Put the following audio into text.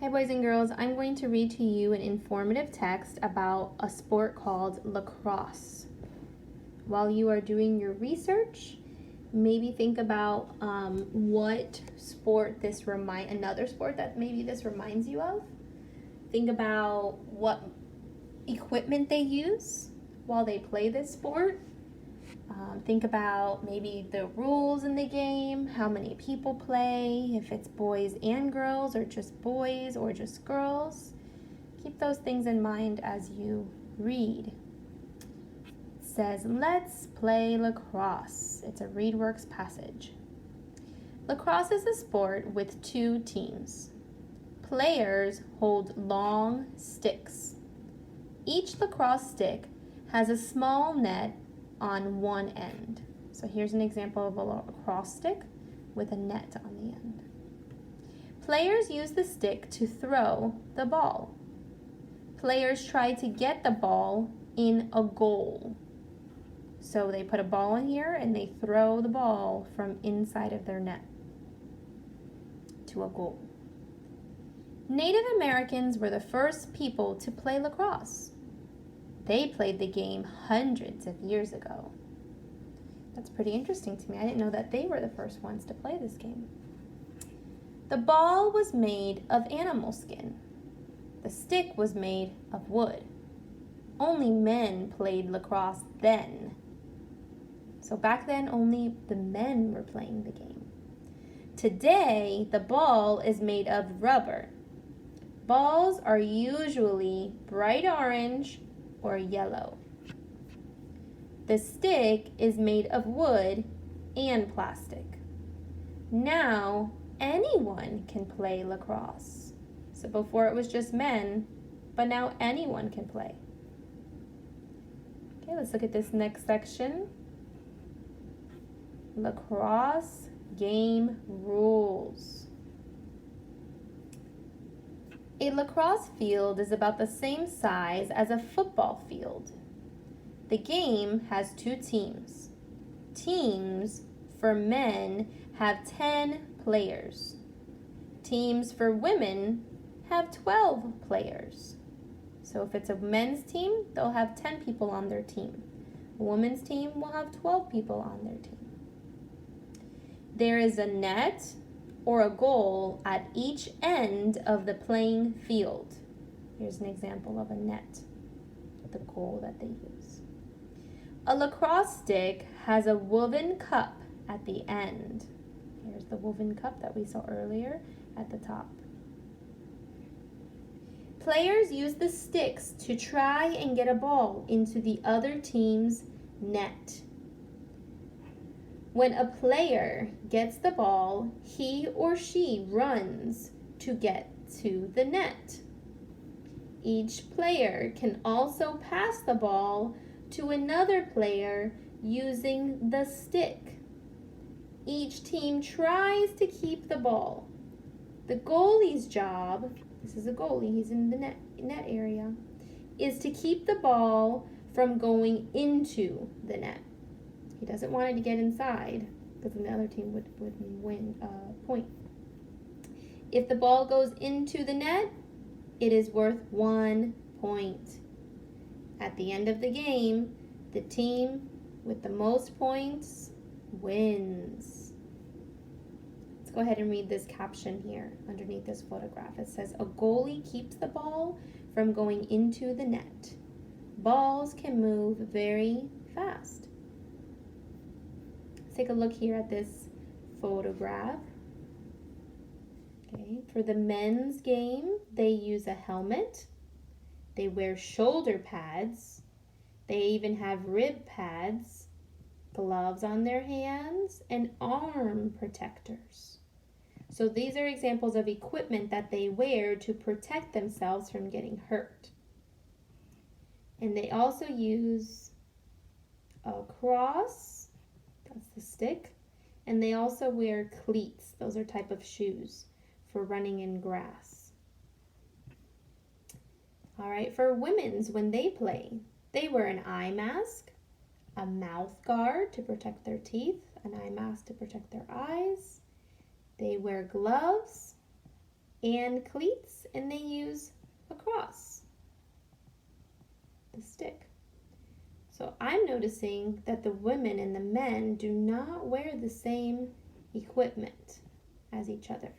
Hi boys and girls, I'm going to read to you an informative text about a sport called lacrosse. While you are doing your research, maybe think about what sport another sport that maybe this reminds you of. Think about what equipment they use while they play this sport. Think about maybe the rules in the game, how many people play, if it's boys and girls or just boys or just girls. Keep those things in mind as you read. It says, let's play lacrosse. It's a ReadWorks passage. Lacrosse is a sport with two teams. Players hold long sticks. Each lacrosse stick has a small net on one end. So here's an example of a lacrosse stick with a net on the end. Players use the stick to throw the ball. Players try to get the ball in a goal. So they put a ball in here and they throw the ball from inside of their net to a goal. Native Americans were the first people to play lacrosse. They played the game hundreds of years ago. That's pretty interesting to me. I didn't know that they were the first ones to play this game. The ball was made of animal skin. The stick was made of wood. Only men played lacrosse then. So back then, only the men were playing the game. Today, the ball is made of rubber. Balls are usually bright orange or yellow. The stick is made of wood and plastic. Now anyone can play lacrosse. So before it was just men, but now anyone can play. Okay, let's look at this next section. Lacrosse game rules. A lacrosse field is about the same size as a football field. The game has two teams. Teams for men have 10 players. Teams for women have 12 players. So if it's a men's team, they'll have 10 people on their team. A women's team will have 12 people on their team. There is a net or a goal at each end of the playing field. Here's an example of a net, the goal that they use. A lacrosse stick has a woven cup at the end. Here's the woven cup that we saw earlier at the top. Players use the sticks to try and get a ball into the other team's net. When a player gets the ball, he or she runs to get to the net. Each player can also pass the ball to another player using the stick. Each team tries to keep the ball. The goalie's job, this is a goalie, he's in the net area, is to keep the ball from going into the net. He doesn't want it to get inside because then the other team would win a point. If the ball goes into the net, it is worth 1 point. At the end of the game, the team with the most points wins. Let's go ahead and read this caption here underneath this photograph. It says, a goalie keeps the ball from going into the net. Balls can move very fast. Take a look here at this photograph. Okay, for the men's game, they use a helmet. They wear shoulder pads. They even have rib pads, gloves on their hands, and arm protectors. So these are examples of equipment that they wear to protect themselves from getting hurt. And they also use a cross. That's the stick. And they also wear cleats. Those are type of shoes for running in grass. All right, for women's, when they play, they wear an eye mask, a mouth guard to protect their teeth, an eye mask to protect their eyes. They wear gloves, and cleats, and they use lacrosse, the stick. So I'm noticing that the women and the men do not wear the same equipment as each other.